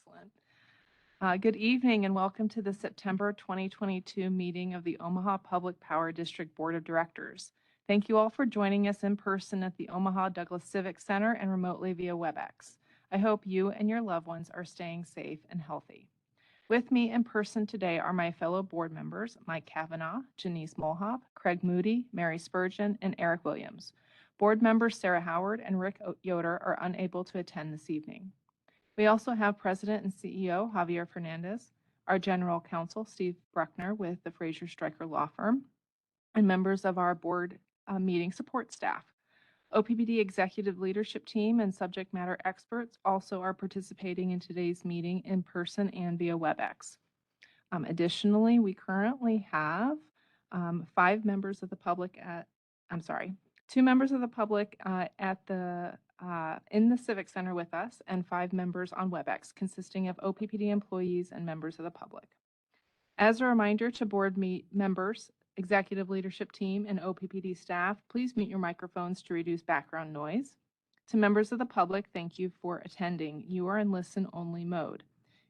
Excellent. Good evening and welcome to the September 2022 meeting of the Omaha Public Power District Board of Directors. Thank you all for joining us in person at the Omaha Douglas Civic Center and remotely via WebEx. I hope you and your loved ones are staying safe and healthy. With me in person today are my fellow board members, Mike Kavanaugh, Janice Mulhop, Craig Moody, Mary Spurgeon, and Eric Williams. Board members Sarah Howard and Rick Yoder are unable to attend this evening. We also have President and CEO Javier Fernandez, our General Counsel Steve Bruckner with the Fraser Stryker Law Firm, and members of our board meeting support staff. OPPD executive leadership team and subject matter experts also are participating in today's meeting in person and via WebEx. Additionally, we currently have 2 members of the public in the Civic Center with us and 5 members on WebEx, consisting of OPPD employees and members of the public. As a reminder to board members, executive leadership team, and OPPD staff, please mute your microphones to reduce background noise. To members of the public, thank you for attending. You are in listen-only mode.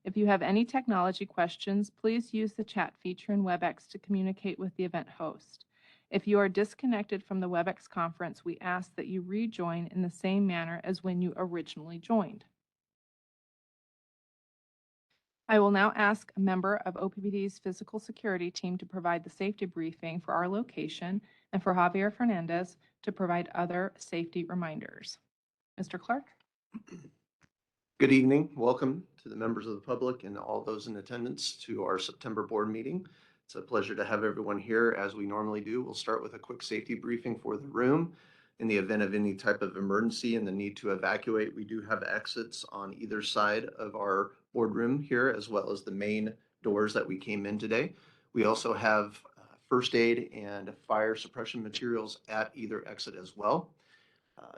If you have any technology questions, please use the chat feature in WebEx to communicate with the event host. If you are disconnected from the WebEx conference, we ask that you rejoin in the same manner as when you originally joined. I will now ask a member of OPPD's physical security team to provide the safety briefing for our location and for Javier Fernandez to provide other safety reminders. Mr. Clark? Good evening. Welcome to the members of the public and all those in attendance to our September board meeting. It's a pleasure to have everyone here as we normally do. We'll start with a quick safety briefing for the room. In the event of any type of emergency and the need to evacuate, we do have exits on either side of our boardroom here, as well as the main doors that we came in today. We also have first aid and fire suppression materials at either exit as well.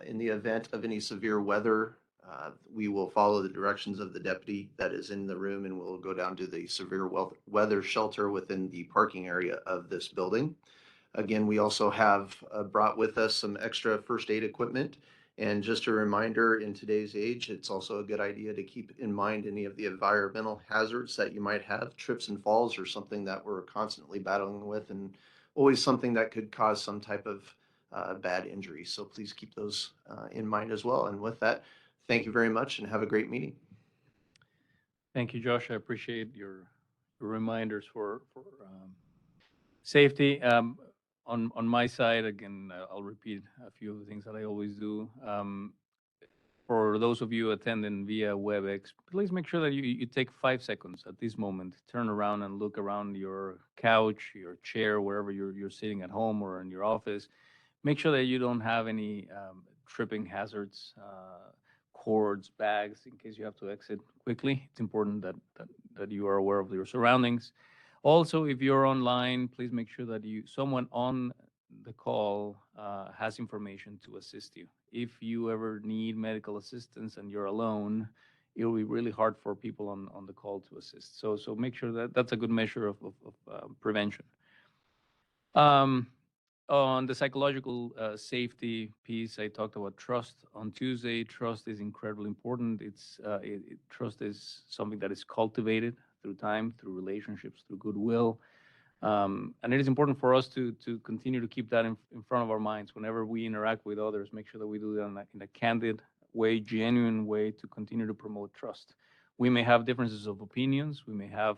In the event of any severe weather, we will follow the directions of the deputy that is in the room, and we'll go down to the severe weather shelter within the parking area of this building. Again, we also have brought with us some extra first aid equipment. And just a reminder, in today's age, it's also a good idea to keep in mind any of the environmental hazards that you might have. Trips and falls are something that we're constantly battling with, and always something that could cause some type of bad injury. So please keep those in mind as well. And with that, thank you very much and have a great meeting. Thank you, Josh. I appreciate your reminders for safety. On my side, again, I'll repeat a few of the things that I always do. For those of you attending via WebEx, please make sure that you take 5 seconds at this moment, turn around and look around your couch, your chair, wherever you're sitting at home or in your office. Make sure that you don't have any tripping hazards, cords, bags, in case you have to exit quickly. It's important that you are aware of your surroundings. Also, if you're online, please make sure that someone on the call has information to assist you. If you ever need medical assistance and you're alone, it will be really hard for people on the call to assist. So make sure that that's a good measure of prevention. On the psychological safety piece, I talked about trust on Tuesday. Trust is incredibly important. Trust is something that is cultivated through time, through relationships, through goodwill. And it is important for us to continue to keep that in front of our minds whenever we interact with others. Make sure that we do that in a candid way, genuine way, to continue to promote trust. We may have differences of opinions. We may have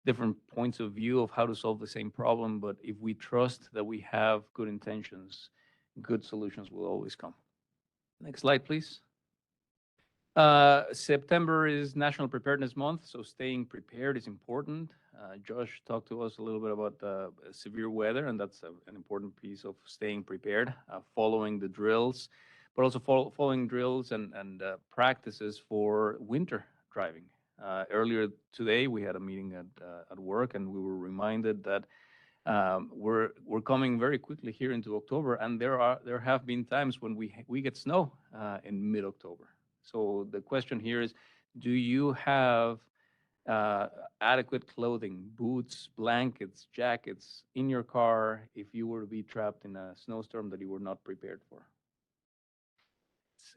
different points of view of how to solve the same problem, but if we trust that we have good intentions, good solutions will always come. Next slide, please. September is National Preparedness Month, so staying prepared is important. Josh talked to us a little bit about severe weather, and that's an important piece of staying prepared, following the drills, but also following drills and practices for winter driving. Earlier today, we had a meeting at work, and we were reminded that we're coming very quickly here into October, and there have been times when we get snow in mid-October. So the question here is, do you have adequate clothing, boots, blankets, jackets in your car if you were to be trapped in a snowstorm that you were not prepared for?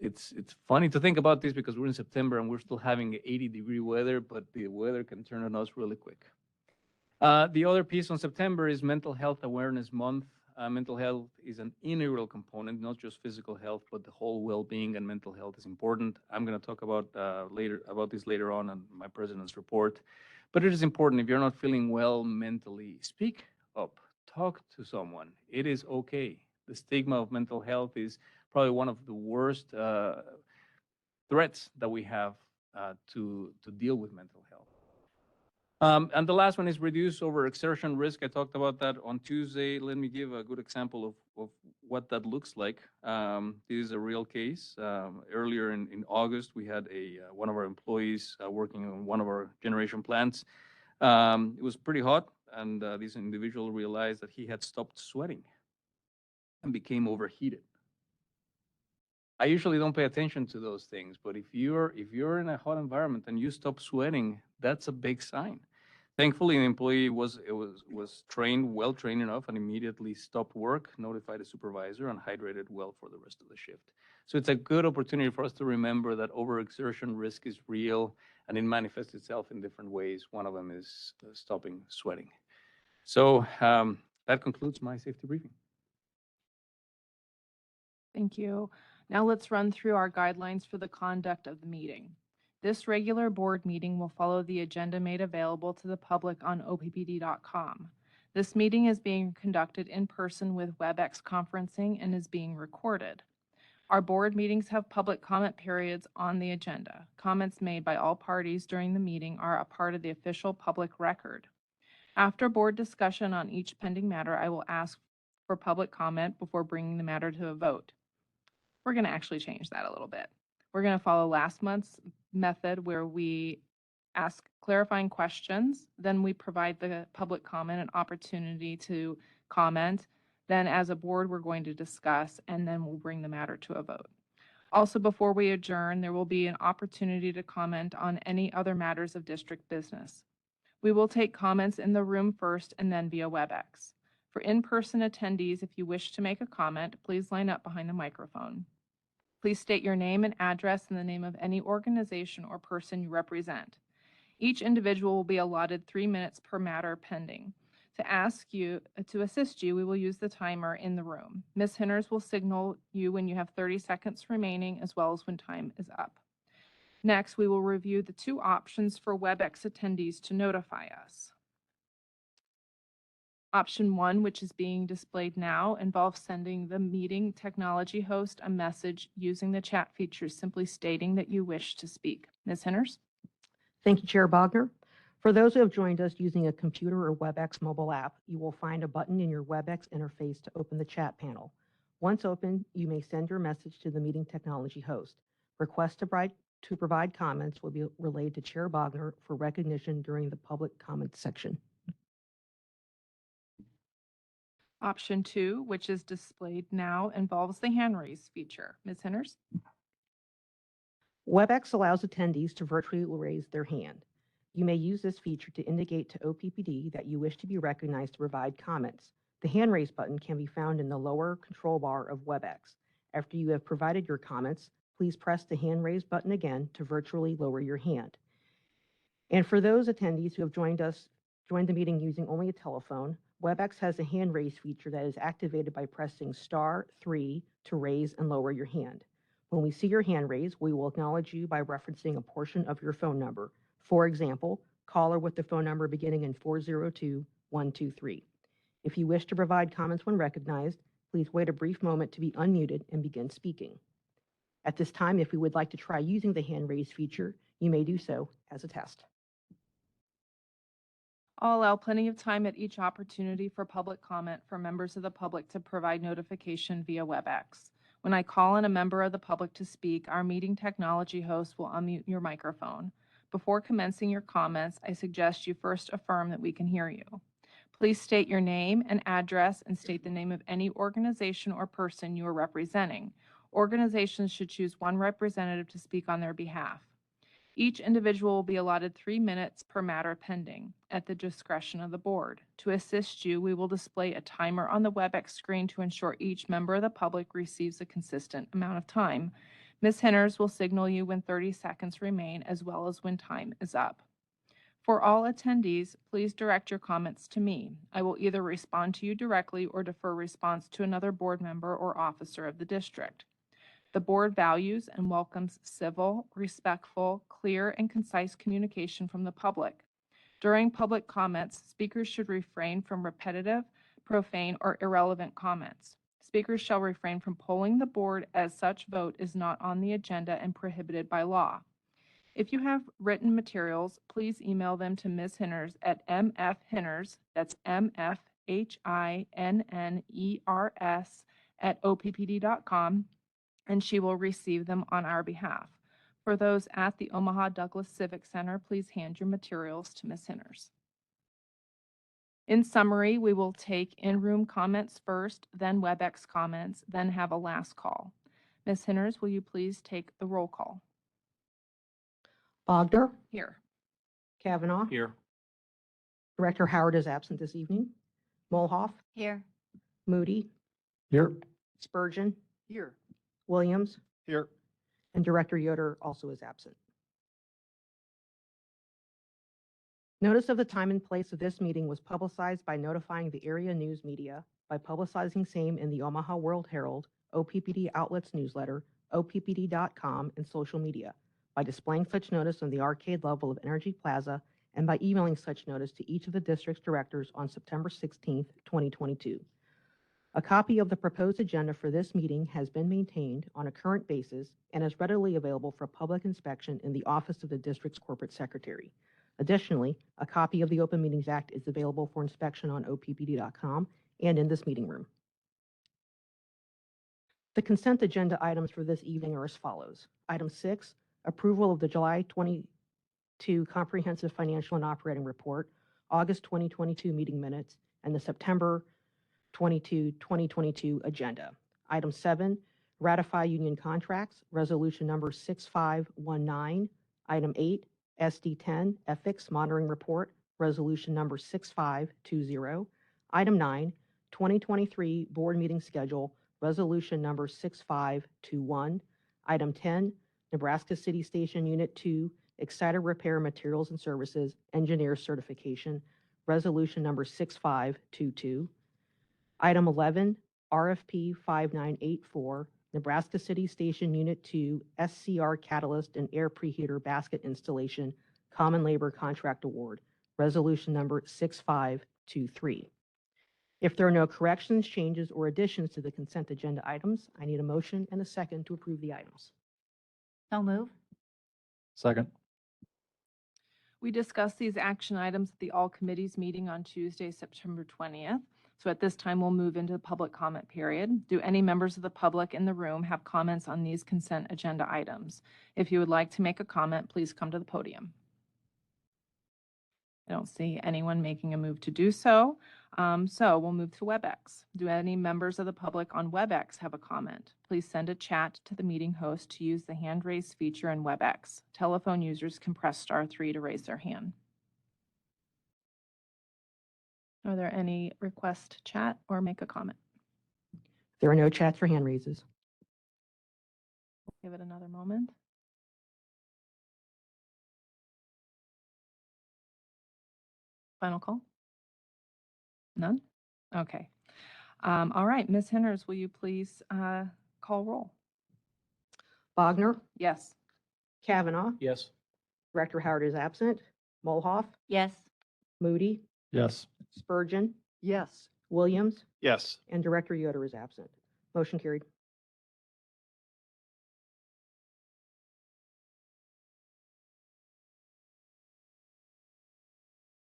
it's funny to think about this because we're in September and we're still having 80-degree weather, but the weather can turn on us really quick. The other piece on September is Mental Health Awareness Month. Mental health is an integral component, not just physical health, but the whole well-being, and mental health is important. I'm going to talk about this later on in my president's report. But it is important, if you're not feeling well mentally, speak up, talk to someone. It is okay. The stigma of mental health is probably one of the worst threats that we have to deal with mental health. And the last one is reduce overexertion risk. I talked about that on Tuesday. Let me give a good example of what that looks like. This is a real case. Earlier in August, we had one of our employees working on one of our generation plants. It was pretty hot, and this individual realized that he had stopped sweating and became overheated. I usually don't pay attention to those things, but if you're in a hot environment and you stop sweating, that's a big sign. Thankfully, the employee was well trained enough, and immediately stopped work, notified the supervisor, and hydrated well for the rest of the shift. So it's a good opportunity for us to remember that overexertion risk is real, and it manifests itself in different ways. One of them is stopping sweating. So that concludes my safety briefing. Thank you. Now let's run through our guidelines for the conduct of the meeting. This regular board meeting will follow the agenda made available to the public on OPPD.com. This meeting is being conducted in person with WebEx conferencing and is being recorded. Our board meetings have public comment periods on the agenda. Comments made by all parties during the meeting are a part of the official public record. After board discussion on each pending matter, I will ask for public comment before bringing the matter to a vote. We're going to actually change that a little bit. We're going to follow last month's method where we ask clarifying questions, then we provide the public comment an opportunity to comment. Then as a board, we're going to discuss, and then we'll bring the matter to a vote. Also, before we adjourn, there will be an opportunity to comment on any other matters of district business. We will take comments in the room first and then via WebEx. For in-person attendees, if you wish to make a comment, please line up behind the microphone. Please state your name and address and the name of any organization or person you represent. Each individual will be allotted 3 minutes per matter pending. To assist you, we will use the timer in the room. Ms. Henners will signal you when you have 30 seconds remaining, as well as when time is up. Next, we will review the 2 options for WebEx attendees to notify us. Option 1, which is being displayed now, involves sending the meeting technology host a message using the chat feature, simply stating that you wish to speak. Ms. Henners? Thank you, Chair Bogner. For those who have joined us using a computer or WebEx mobile app, you will find a button in your WebEx interface to open the chat panel. Once open, you may send your message to the meeting technology host. Requests to provide comments will be relayed to Chair Bogner for recognition during the public comment section. Option 2, which is displayed now, involves the hand raise feature. Ms. Henners? WebEx allows attendees to virtually raise their hand. You may use this feature to indicate to OPPD that you wish to be recognized to provide comments. The hand raise button can be found in the lower control bar of WebEx. After you have provided your comments, please press the hand raise button again to virtually lower your hand. And for those attendees who have joined the meeting using only a telephone, WebEx has a hand raise feature that is activated by pressing *3 to raise and lower your hand. When we see your hand raised, we will acknowledge you by referencing a portion of your phone number. For example, caller with the phone number beginning in 402-123. If you wish to provide comments when recognized, please wait a brief moment to be unmuted and begin speaking. At this time, if you would like to try using the hand raise feature, you may do so as a test. I'll allow plenty of time at each opportunity for public comment for members of the public to provide notification via WebEx. When I call on a member of the public to speak, our meeting technology host will unmute your microphone. Before commencing your comments, I suggest you first affirm that we can hear you. Please state your name and address and state the name of any organization or person you are representing. Organizations should choose one representative to speak on their behalf. Each individual will be allotted 3 minutes per matter pending at the discretion of the board. To assist you, we will display a timer on the WebEx screen to ensure each member of the public receives a consistent amount of time. Ms. Henners will signal you when 30 seconds remain, as well as when time is up. For all attendees, please direct your comments to me. I will either respond to you directly or defer response to another board member or officer of the district. The board values and welcomes civil, respectful, clear, and concise communication from the public. During public comments, speakers should refrain from repetitive, profane, or irrelevant comments. Speakers shall refrain from polling the board as such vote is not on the agenda and prohibited by law. If you have written materials, please email them to Ms. Henners at mfhenners, that's mfhinners @oppd.com, and she will receive them on our behalf. For those at the Omaha Douglas Civic Center, please hand your materials to Ms. Henners. In summary, we will take in-room comments first, then WebEx comments, then have a last call. Ms. Henners, will you please take the roll call? Bogner, Here. Kavanaugh. Here. Director Howard is absent this evening. Mulhoff, Here. Moody, Here. Spurgeon, Here. Williams, Here. and Director Yoder also is absent. Notice of the time and place of this meeting was publicized by notifying the area news media, by publicizing same in the Omaha World Herald, OPPD Outlets newsletter, oppd.com, and social media, by displaying such notice on the arcade level of Energy Plaza, and by emailing such notice to each of the district's directors on September 16th, 2022. A copy of the proposed agenda for this meeting has been maintained on a current basis and is readily available for public inspection in the office of the district's corporate secretary. Additionally, a copy of the Open Meetings Act is available for inspection on oppd.com and in this meeting room. The consent agenda items for this evening are as follows. Item 6, approval of the July 22 Comprehensive Financial and Operating Report, August 2022 meeting minutes, and the September 2022 agenda. Item 7, ratify union contracts, resolution number 6519. Item 8, SD10 ethics monitoring report, resolution number 6520. Item 9, 2023 board meeting schedule, resolution number 6521. Item 10, Nebraska City Station Unit 2 Exciter Repair Materials and Services Engineer Certification, resolution number 6522. Item 11, RFP 5984, Nebraska City Station Unit 2 SCR Catalyst and Air Preheater Basket Installation Common Labor Contract Award, resolution number 6523. If there are no corrections, changes, or additions to the consent agenda items, I need a motion and a second to approve the items. So move. Second. We discussed these action items at the All Committees meeting on Tuesday, September 20th. So at this time, we'll move into the public comment period. Do any members of the public in the room have comments on these consent agenda items? If you would like to make a comment, please come to the podium. I don't see anyone making a move to do so. So we'll move to WebEx. Do any members of the public on WebEx have a comment? Please send a chat to the meeting host to use the hand raise feature in WebEx. Telephone users can press *3 to raise their hand. Are there any requests to chat or make a comment? There are no chats or hand raises. Give it another moment. Final call? None? Okay. All right, Ms. Henners, will you please call roll? Bogner, Yes. Kavanaugh, Yes. Director Howard is absent. Mulhoff, Yes. Moody, Yes. Spurgeon, Yes. Williams, Yes. and Director Yoder is absent. Motion carried.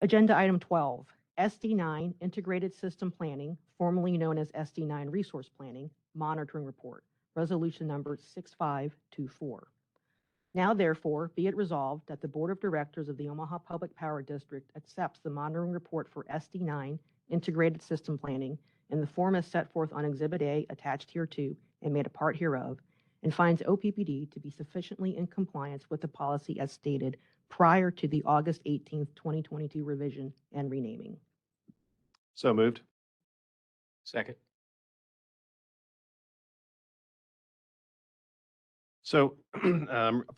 Agenda item 12, SD9 Integrated System Planning, formerly known as SD9 Resource Planning, Monitoring Report, Resolution number 6524. Now therefore, be it resolved that the Board of Directors of the Omaha Public Power District accepts the monitoring report for SD9 Integrated System Planning in the form as set forth on Exhibit A attached hereto and made a part hereof, and finds OPPD to be sufficiently in compliance with the policy as stated prior to the August 18th, 2022 revision and renaming. So moved. Second. So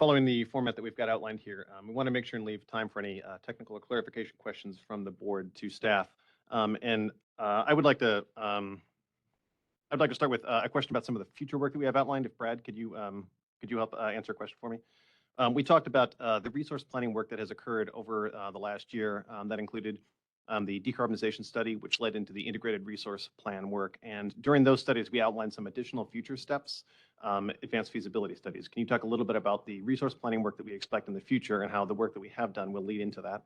following the format that we've got outlined here, we want to make sure and leave time for any technical or clarification questions from the board to staff. And I would like to start with a question about some of the future work that we have outlined. If Brad, could you help answer a question for me? We talked about the resource planning work that has occurred over the last year that included the decarbonization study, which led into the integrated resource plan work. And during those studies, we outlined some additional future steps, advanced feasibility studies. Can you talk a little bit about the resource planning work that we expect in the future and how the work that we have done will lead into that?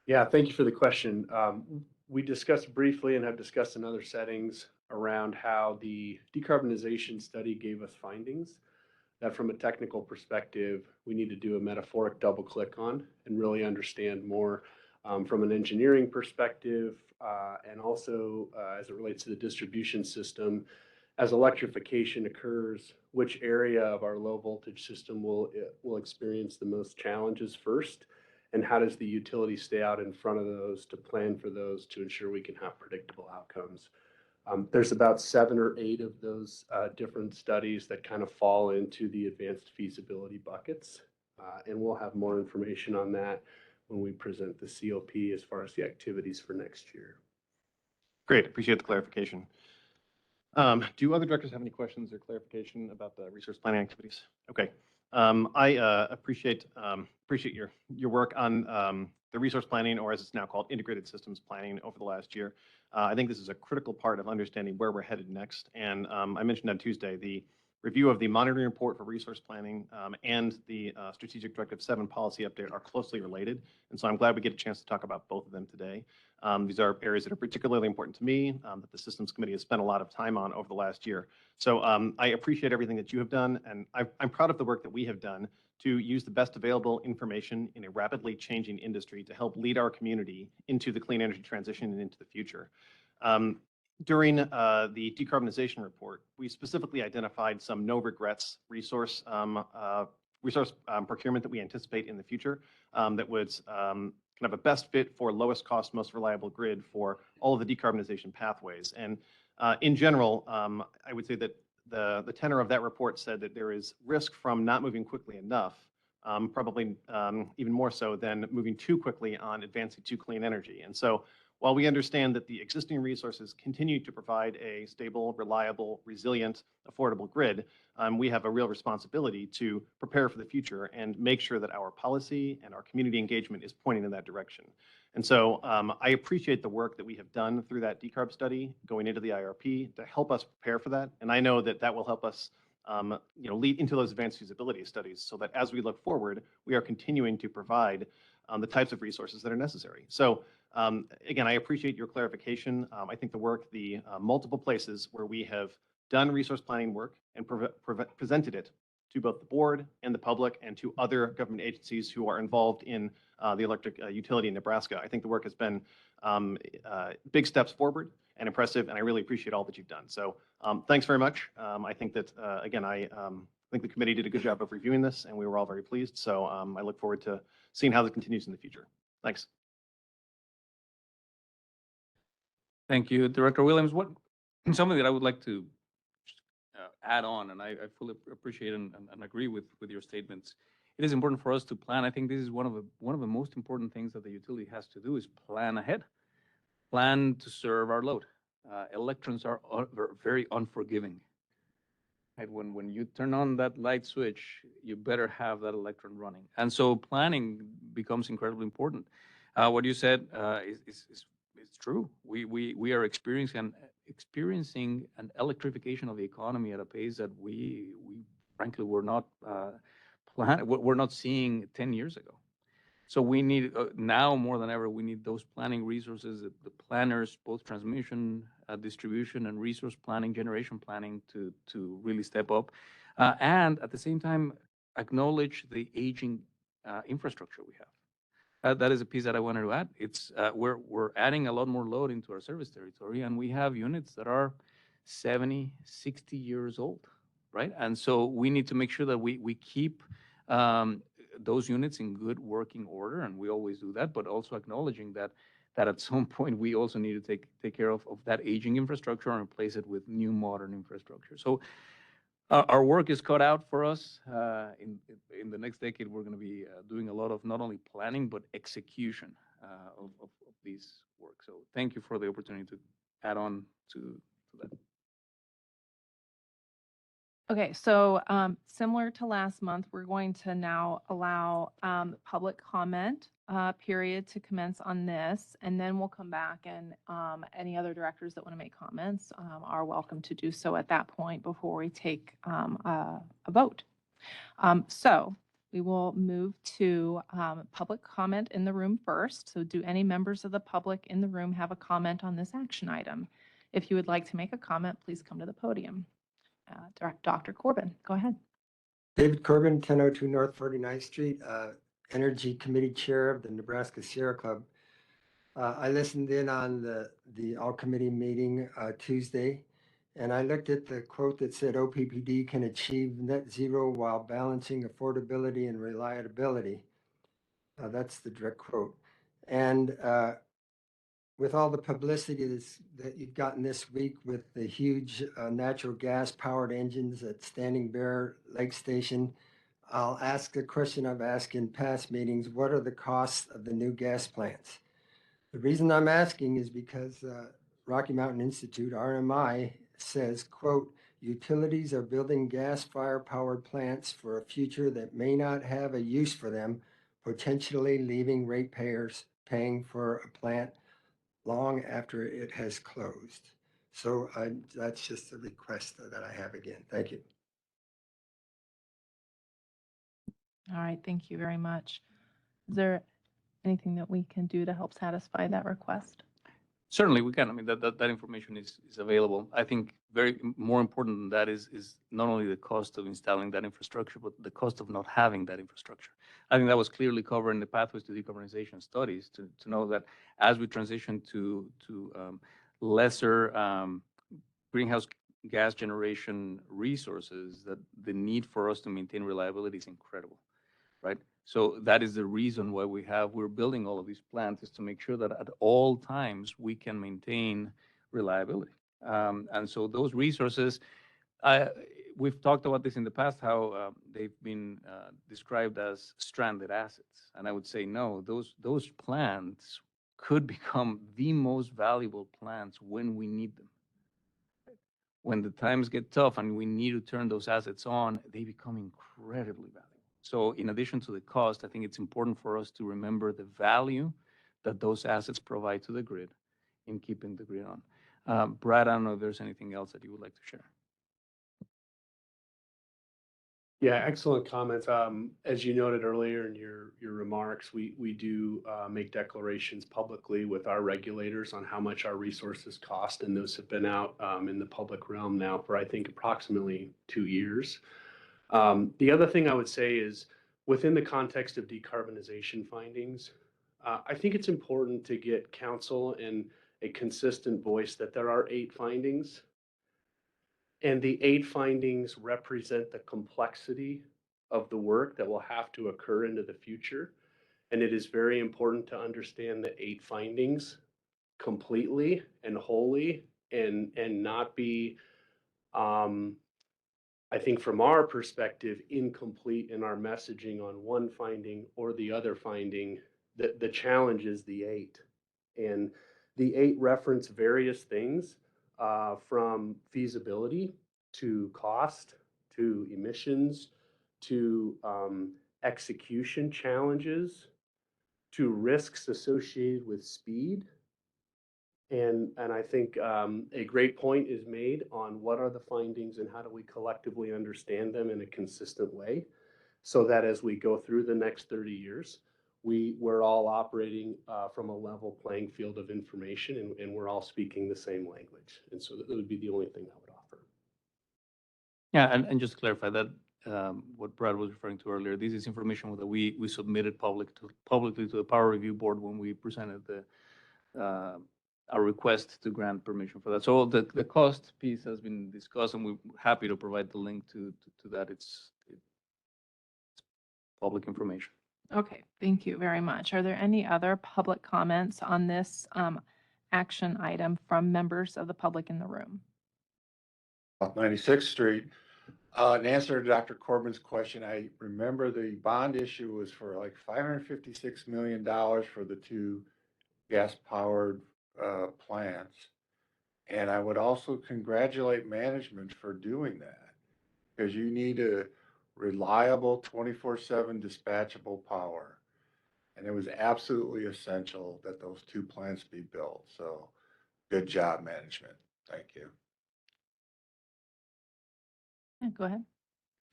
Yeah, thank you for the question. We discussed briefly and have discussed in other settings around how the decarbonization study gave us findings that from a technical perspective, we need to do a metaphoric double click on and really understand more from an engineering perspective and also as it relates to the distribution system. As electrification occurs, which area of our low voltage system will experience the most challenges first? And how does the utility stay out in front of those to plan for those to ensure we can have predictable outcomes? There's about 7 or 8 of those different studies that kind of fall into the advanced feasibility buckets. And we'll have more information on that when we present the COP as far as the activities for next year. Great, appreciate the clarification. Do other directors have any questions or clarification about the resource planning activities? Okay. I appreciate your work on the resource planning, or as it's now called, integrated systems planning over the last year. I think this is a critical part of understanding where we're headed next. And I mentioned on Tuesday the review of the monitoring report for resource planning and the Strategic Directive 7 policy update are closely related. And so I'm glad we get a chance to talk about both of them today. These are areas that are particularly important to me that the Systems Committee has spent a lot of time on over the last year. So I appreciate everything that you have done, and I'm proud of the work that we have done to use the best available information in a rapidly changing industry to help lead our community into the clean energy transition and into the future. During the decarbonization report, we specifically identified some no regrets resource procurement that we anticipate in the future that was kind of a best fit for lowest cost, most reliable grid for all of the decarbonization pathways. And in general, I would say that the tenor of that report said that there is risk from not moving quickly enough, probably even more so than moving too quickly on advancing to clean energy. And so while we understand that the existing resources continue to provide a stable, reliable, resilient, affordable grid, we have a real responsibility to prepare for the future and make sure that our policy and our community engagement is pointing in that direction. And so I appreciate the work that we have done through that decarb study going into the IRP to help us prepare for that. And I know that that will help us lead into those advanced feasibility studies so that as we look forward, we are continuing to provide the types of resources that are necessary. So again, I appreciate your clarification. I think the multiple places where we have done resource planning work and presented it to both the board and the public and to other government agencies who are involved in the electric utility in Nebraska. I think the work has been big steps forward and impressive, and I really appreciate all that you've done. So thanks very much. I think that, again, I think the committee did a good job of reviewing this, and we were all very pleased. So I look forward to seeing how this continues in the future. Thanks. Thank you, Director Williams. Something that I would like to add on, and I fully appreciate and agree with your statements. It is important for us to plan. I think this is one of the most important things that the utility has to do is plan ahead, plan to serve our load. Electrons are very unforgiving. Right? When you turn on that light switch, you better have that electron running. And so planning becomes incredibly important. What you said is true. We are experiencing an electrification of the economy at a pace that we frankly were not seeing 10 years ago. So we need now more than ever, we need those planning resources, the planners, both transmission, distribution, and resource planning, generation planning to really step up. And at the same time, acknowledge the aging infrastructure we have. That is a piece that I wanted to add. It's we're adding a lot more load into our service territory, and we have units that are 70, 60 years old, right? And so we need to make sure that we keep those units in good working order, and we always do that, but also acknowledging that at some point we also need to take care of that aging infrastructure and replace it with new modern infrastructure. So Our work is cut out for us. In the next decade, we're going to be doing a lot of not only planning, but execution of these work. So thank you for the opportunity to add on to that. Okay, so similar to last month, we're going to now allow public comment period to commence on this, and then we'll come back and any other directors that want to make comments are welcome to do so at that point before we take a vote. So we will move to public comment in the room first. So do any members of the public in the room have a comment on this action item? If you would like to make a comment, please come to the podium. Dr. Corbin, go ahead. David Corbin, 1002 North 49th Street, Energy Committee Chair of the Nebraska Sierra Club. I listened in on the all-committee meeting Tuesday, and I looked at the quote that said OPPD can achieve net zero while balancing affordability and reliability. That's the direct quote. And with all the publicity that you've gotten this week with the huge natural gas-powered engines at Standing Bear Lake Station, I'll ask the question I've asked in past meetings: what are the costs of the new gas plants? The reason I'm asking is because Rocky Mountain Institute, RMI, says, quote, utilities are building gas fire-powered plants for a future that may not have a use for them, potentially leaving ratepayers paying for a plant long after it has closed. So that's just a request that I have again. Thank you. All right, thank you very much. Is there anything that we can do to help satisfy that request? Certainly, we can. I mean, that information is available. I think more important than that is not only the cost of installing that infrastructure, but the cost of not having that infrastructure. I think that was clearly covered in the Pathways to Decarbonization studies to know that as we transition to lesser greenhouse gas generation resources, that the need for us to maintain reliability is incredible, right? So that is the reason why we're building all of these plants, is to make sure that at all times we can maintain reliability. And so those resources, we've talked about this in the past, how they've been described as stranded assets. And I would say, no, those plants could become the most valuable plants when we need them. When the times get tough and we need to turn those assets on, they become incredibly valuable. So in addition to the cost, I think it's important for us to remember the value that those assets provide to the grid in keeping the grid on. Brad, I don't know if there's anything else that you would like to share. Yeah, excellent comments. As you noted earlier in your remarks, we do make declarations publicly with our regulators on how much our resources cost, and those have been out in the public realm now for, I think, approximately 2 years. The other thing I would say is, within the context of decarbonization findings, I think it's important to get counsel and a consistent voice that there are 8 findings. And the 8 findings represent the complexity of the work that will have to occur into the future. And it is very important to understand the 8 findings completely and wholly, and not be, I think from our perspective, incomplete in our messaging on one finding or the other finding. The challenge is the 8. And the 8 reference various things, from feasibility to cost to emissions to execution challenges to risks associated with speed. And I think a great point is made on what are the findings and how do we collectively understand them in a consistent way, so that as we go through the next 30 years, we're all operating from a level playing field of information, and we're all speaking the same language. And so that would be the only thing I would offer. Yeah, and just to clarify that, what Brad was referring to earlier, this is information that we submitted publicly to the Power Review Board when we presented our request to grant permission for that. So the cost piece has been discussed, and we're happy to provide the link to that. It's public information. Okay, thank you very much. Are there any other public comments on this action item from members of the public in the room? Off 96th Street, In answer to Dr. Corbin's question, I remember the bond issue was for like $556 million for the two gas-powered plants. And I would also congratulate management for doing that because you need a reliable 24/7 dispatchable power. And it was absolutely essential that those two plants be built. So good job, management. Thank you. Yeah, go ahead.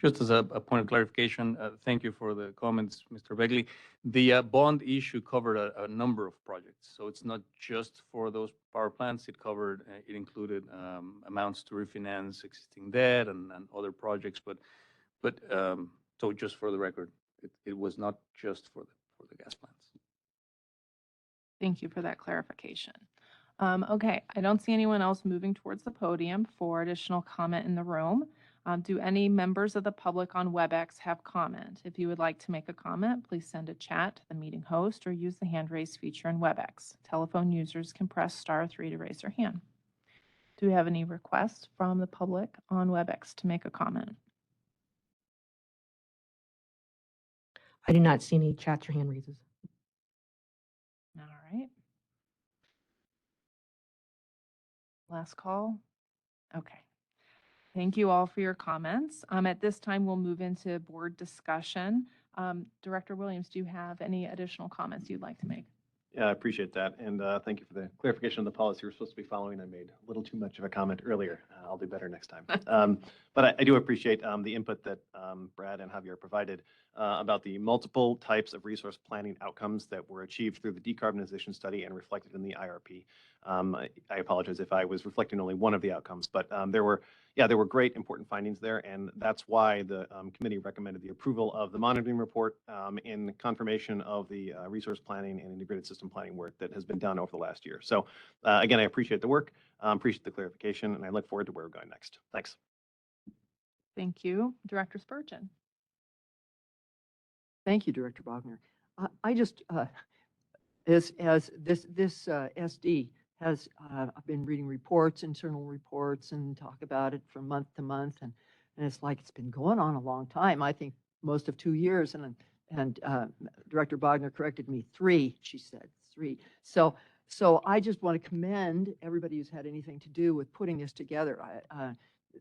Just as a point of clarification, thank you for the comments, Mr. Begley. The bond issue covered a number of projects. So it's not just for those power plants. It included amounts to refinance existing debt and other projects. So just for the record, it was not just for the gas plants. Thank you for that clarification. Okay, I don't see anyone else moving towards the podium for additional comment in the room. Do any members of the public on WebEx have comment? If you would like to make a comment, please send a chat to the meeting host or use the hand raise feature in WebEx. Telephone users can press *3 to raise their hand. Do we have any requests from the public on WebEx to make a comment? I do not see any chats or hand raises. All right. Last call. Okay. Thank you all for your comments. At this time, we'll move into board discussion. Director Williams, do you have any additional comments you'd like to make? Yeah, I appreciate that. And thank you for the clarification of the policy we're supposed to be following. I made a little too much of a comment earlier. I'll do better next time. But I do appreciate the input that Brad and Javier provided about the multiple types of resource planning outcomes that were achieved through the decarbonization study and reflected in the IRP. I apologize if I was reflecting only one of the outcomes, but there were great important findings there. And that's why the committee recommended the approval of the monitoring report in confirmation of the resource planning and integrated system planning work that has been done over the last year. So again, I appreciate the work, appreciate the clarification, and I look forward to where we're going next. Thanks. Thank you. Director Spurgeon. Thank you, Director Bogner. I just, as this SD has, I've been reading reports, internal reports, and talk about it from month to month, and it's like it's been going on a long time. I think most of 2 years, and Director Bogner corrected me, 3. She said 3. So I just want to commend everybody who's had anything to do with putting this together.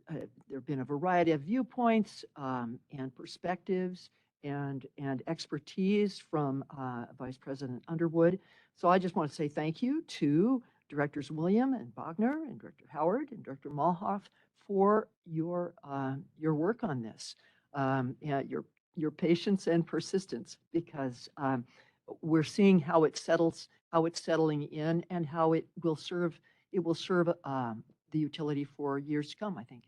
There have been a variety of viewpoints and perspectives and expertise from Vice President Underwood. So I just want to say thank you to Directors William and Bogner and Director Howard and Director Malhoff for your work on this, and your patience and persistence, because we're seeing how it settles, how it's settling in, and how it will serve the utility for years to come, I think.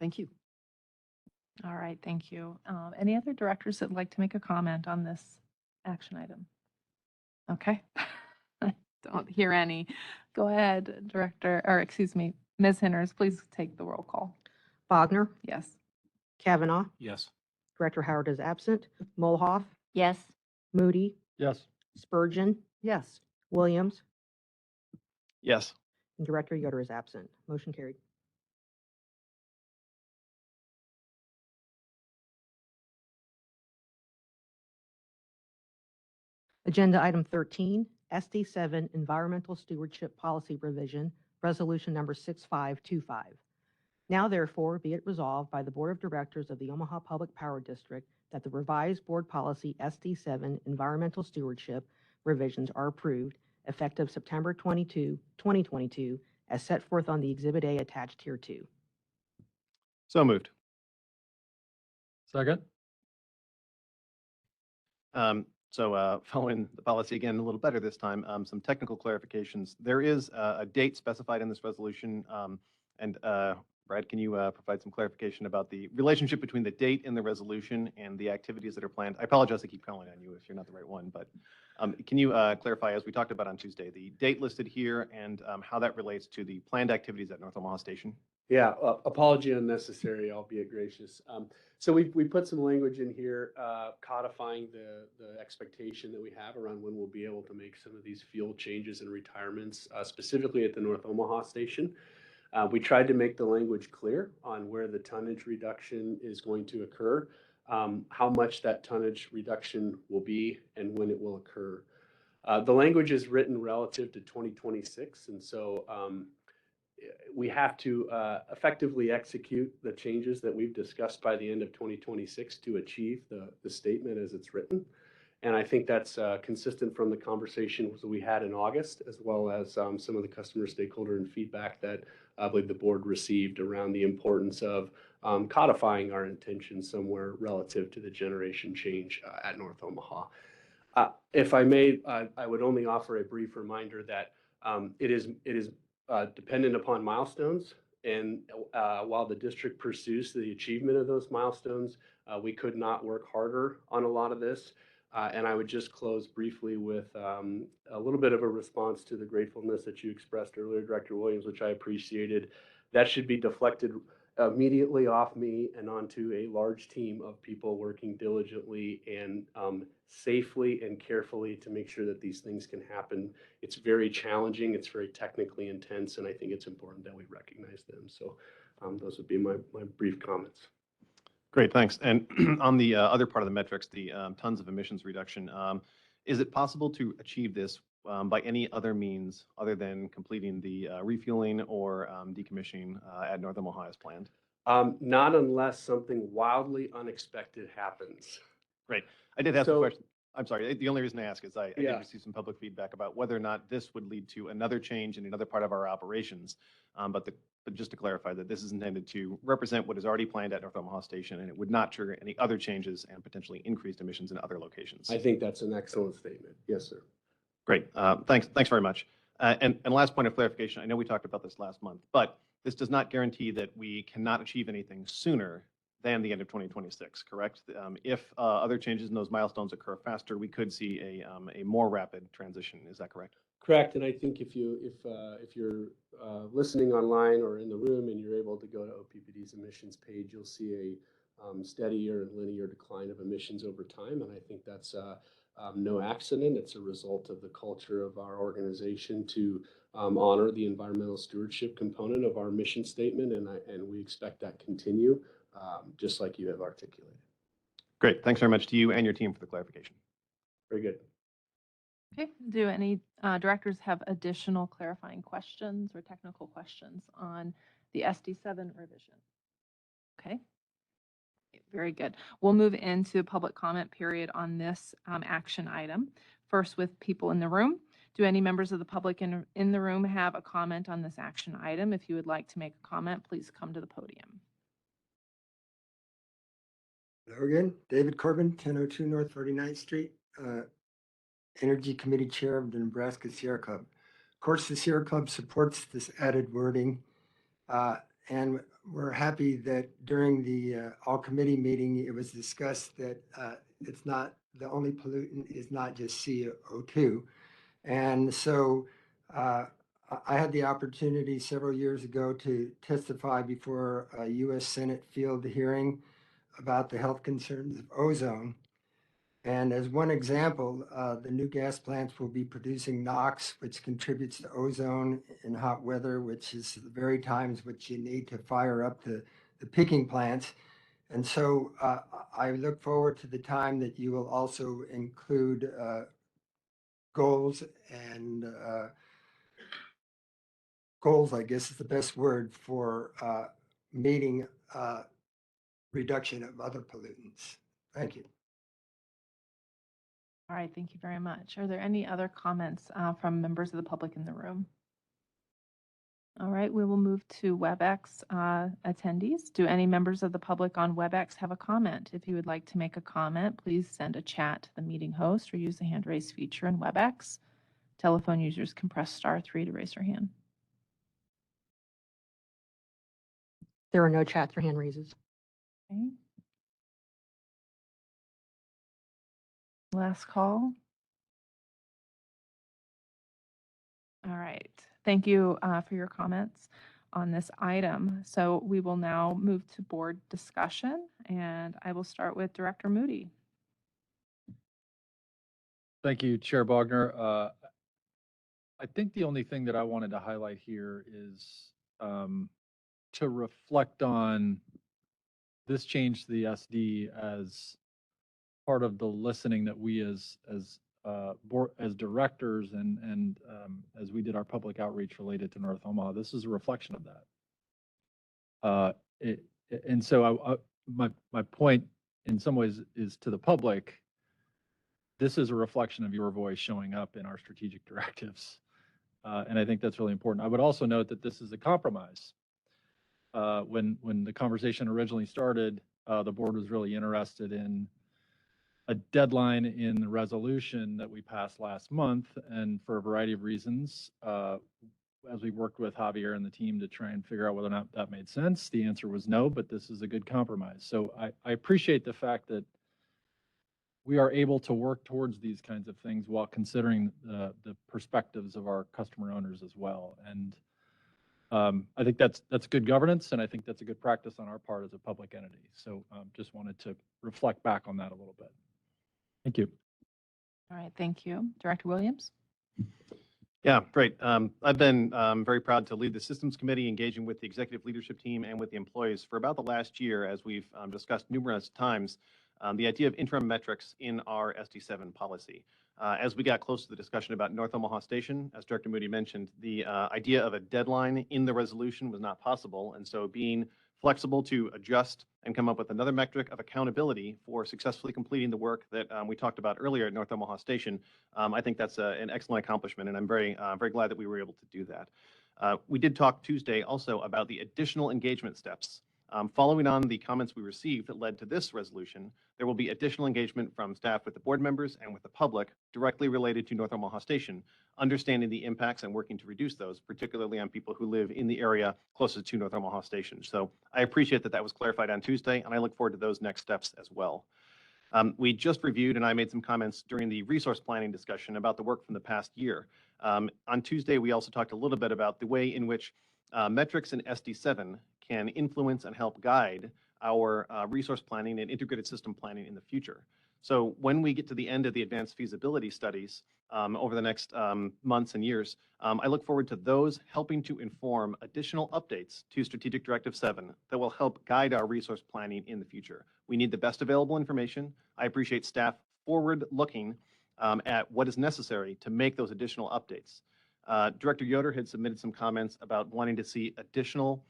Thank you. All right, thank you. Any other directors that would like to make a comment on this action item? Okay. I don't hear any. Go ahead, Ms. Henners, please take the roll call. Bogner, Yes. Kavanaugh, Yes. Director Howard is absent. Molhoff, Yes. Moody, Yes. Spurgeon, Yes. Williams, Yes. and Director Yoder is absent. Motion carried. Agenda item 13, SD7 Environmental Stewardship Policy Revision, Resolution number 6525. Now therefore be it resolved by the Board of Directors of the Omaha Public Power District that the revised board policy SD7 Environmental Stewardship revisions are approved effective September 22, 2022, as set forth on the Exhibit A attached here too. So moved. Second. Following the policy again a little better this time, some technical clarifications. There is a date specified in this resolution, and Brad, can you provide some clarification about the relationship between the date in the resolution and the activities that are planned? I apologize to keep calling on you if you're not the right one, but can you clarify, as we talked about on Tuesday, the date listed here and how that relates to the planned activities at North Omaha Station? Yeah, apology unnecessary, albeit gracious. So we put some language in here codifying the expectation that we have around when we'll be able to make some of these fuel changes and retirements, specifically at the North Omaha station. We tried to make the language clear on where the tonnage reduction is going to occur, how much that tonnage reduction will be, and when it will occur. The language is written relative to 2026, and so we have to effectively execute the changes that we've discussed by the end of 2026 to achieve the statement as it's written. And I think that's consistent from the conversations we had in August, as well as some of the customer stakeholder and feedback that I believe the board received around the importance of codifying our intentions somewhere relative to the generation change at North Omaha. If I may, I would only offer a brief reminder that it is dependent upon milestones. And while the district pursues the achievement of those milestones, we could not work harder on a lot of this. And I would just close briefly with a little bit of a response to the gratefulness that you expressed earlier, Director Williams, which I appreciated. That should be deflected immediately off me and onto a large team of people working diligently and safely and carefully to make sure that these things can happen. It's very challenging, it's very technically intense, and I think it's important that we recognize them. So those would be my brief comments. Great, thanks. And on the other part of the metrics, the tons of emissions reduction, is it possible to achieve this by any other means other than completing the refueling or decommissioning at North Omaha as planned? Not unless something wildly unexpected happens. Great. I did have some So- questions. I'm sorry. The only reason I ask is I did Yeah. receive some public feedback about whether or not this would lead to another change in another part of our operations. But just to clarify that this is intended to represent what is already planned at North Omaha Station, and it would not trigger any other changes and potentially increased emissions in other locations. I think that's an excellent statement. Yes, sir. Great. Thanks very much. And last point of clarification, I know we talked about this last month, but this does not guarantee that we cannot achieve anything sooner than the end of 2026, correct? If other changes in those milestones occur faster, we could see a more rapid transition. Is that correct? Correct, and I think if you're listening online or in the room and you're able to go to OPPD's emissions page, you'll see a steadier and linear decline of emissions over time, and I think that's no accident. It's a result of the culture of our organization to honor the environmental stewardship component of our mission statement, and we expect that to continue, just like you have articulated. Great. Thanks very much to you and your team for the clarification. Very good. Okay, do any directors have additional clarifying questions or technical questions on the SD7 revision? Okay, very good. We'll move into public comment period on this action item. First with people in the room. Do any members of the public in the room have a comment on this action item? If you would like to make a comment, please come to the podium. Hello again, David Corbin, 1002 North 49th Street, Energy Committee Chair of the Nebraska Sierra Club. Of course, the Sierra Club supports this added wording, and we're happy that during the all-committee meeting, it was discussed that it's not, the only pollutant is not just CO2. And so I had the opportunity several years ago to testify before a U.S. Senate field hearing about the health concerns of ozone. And as one example, the new gas plants will be producing NOx, which contributes to ozone in hot weather, which is the very times which you need to fire up the peaking plants. And so I look forward to the time that you will also include goals and goals, I guess is the best word for meeting reduction of other pollutants. Thank you. All right, thank you very much. Are there any other comments from members of the public in the room? All right, we will move to WebEx attendees. Do any members of the public on WebEx have a comment? If you would like to make a comment, please send a chat to the meeting host or use the hand raise feature in WebEx. Telephone users can press *3 to raise their hand. There are no chats or hand raises. Okay. Last call. All right. Thank you for your comments on this item. So we will now move to board discussion, and I will start with Director Moody. Thank you, Chair Bogner. I think the only thing that I wanted to highlight here is to reflect on this change to the SD as part of the listening that we board, as directors and as we did our public outreach related to North Omaha. This is a reflection of that. And so my point in some ways is to the public, this is a reflection of your voice showing up in our strategic directives. And I think that's really important. I would also note that this is a compromise. When the conversation originally started, the board was really interested in a deadline in the resolution that we passed last month. And for a variety of reasons, as we worked with Javier and the team to try and figure out whether or not that made sense, the answer was no, but this is a good compromise. So I appreciate the fact that we are able to work towards these kinds of things while considering the perspectives of our customer owners as well. And I think that's good governance, and I think that's a good practice on our part as a public entity. So just wanted to reflect back on that a little bit. Thank you. All right, thank you. Director Williams? Yeah, great. I've been very proud to lead the systems committee, engaging with the executive leadership team and with the employees for about the last year, as we've discussed numerous times, the idea of interim metrics in our SD7 policy. As we got close to the discussion about North Omaha Station, as Director Moody mentioned, the idea of a deadline in the resolution was not possible. And so being flexible to adjust and come up with another metric of accountability for successfully completing the work that we talked about earlier at North Omaha Station, I think that's an excellent accomplishment, and I'm very glad that we were able to do that. We did talk Tuesday also about the additional engagement steps. Following on the comments we received that led to this resolution, there will be additional engagement from staff with the board members and with the public directly related to North Omaha Station, understanding the impacts and working to reduce those, particularly on people who live in the area closest to North Omaha Station. So I appreciate that that was clarified on Tuesday, and I look forward to those next steps as well. We just reviewed, and I made some comments during the resource planning discussion about the work from the past year. On Tuesday, we also talked a little bit about the way in which metrics in SD7 can influence and help guide our resource planning and integrated system planning in the future. So when we get to the end of the advanced feasibility studies over the next months and years, I look forward to those helping to inform additional updates to Strategic Directive 7 that will help guide our resource planning in the future. We need the best available information. I appreciate staff forward looking at what is necessary to make those additional updates. Director Yoder had submitted some comments about wanting to see additional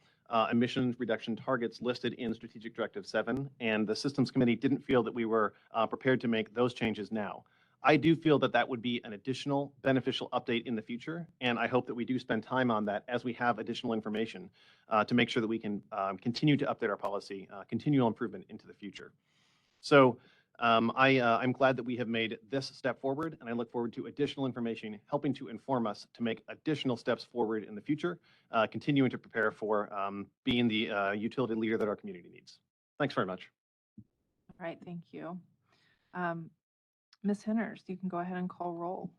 emissions reduction targets listed in Strategic Directive 7, and the Systems Committee didn't feel that we were prepared to make those changes now. I do feel that that would be an additional beneficial update in the future, and I hope that we do spend time on that as we have additional information to make sure that we can continue to update our policy, continual improvement into the future. So I'm glad that we have made this step forward, and I look forward to additional information helping to inform us to make additional steps forward in the future, continuing to prepare for being the utility leader that our community needs. Thanks very much. All right, thank you. Ms. Henners, you can go ahead and call roll.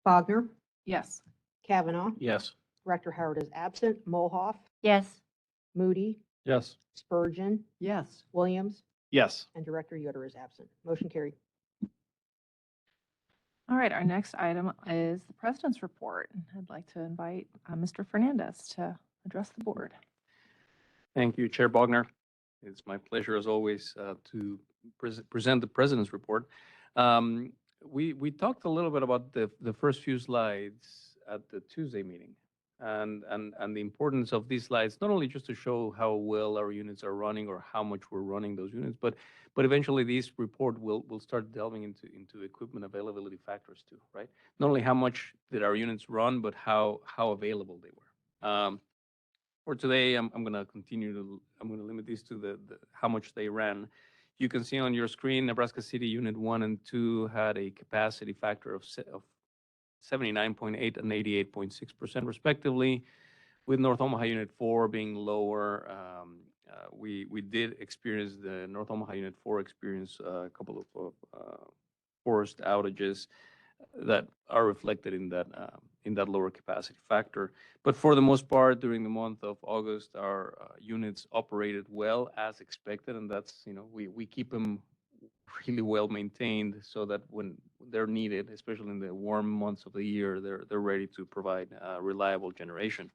Bogner, Yes. Kavanaugh, Yes. Director Howard is absent, Molhoff, Yes. Moody, Yes. Spurgeon, Yes. Williams, Yes. and Director Yoder is absent. Motion carried. All right, our next item is the President's report. I'd like to invite Mr. Fernandez to address the board. Thank you, Chair Bogner. It's my pleasure, as always, to present the President's report. We talked a little bit about the first few slides at the Tuesday meeting, and the importance of these slides, not only just to show how well our units are running or how much we're running those units, but eventually this report will start delving into equipment availability factors too, right? Not only how much did our units run, but how available they were. For today, I'm going to limit these to the how much they ran. You can see on your screen, Nebraska City Unit 1 and 2 had a capacity factor of 79.8 and 88.6% respectively, with North Omaha Unit 4 being lower. We did experience the North Omaha Unit 4 experience a couple of forced outages that are reflected in that lower capacity factor. But for the most part, during the month of August, our units operated well as expected, and that's, we keep them really well maintained so that when they're needed, especially in the warm months of the year. They're ready to provide reliable generation.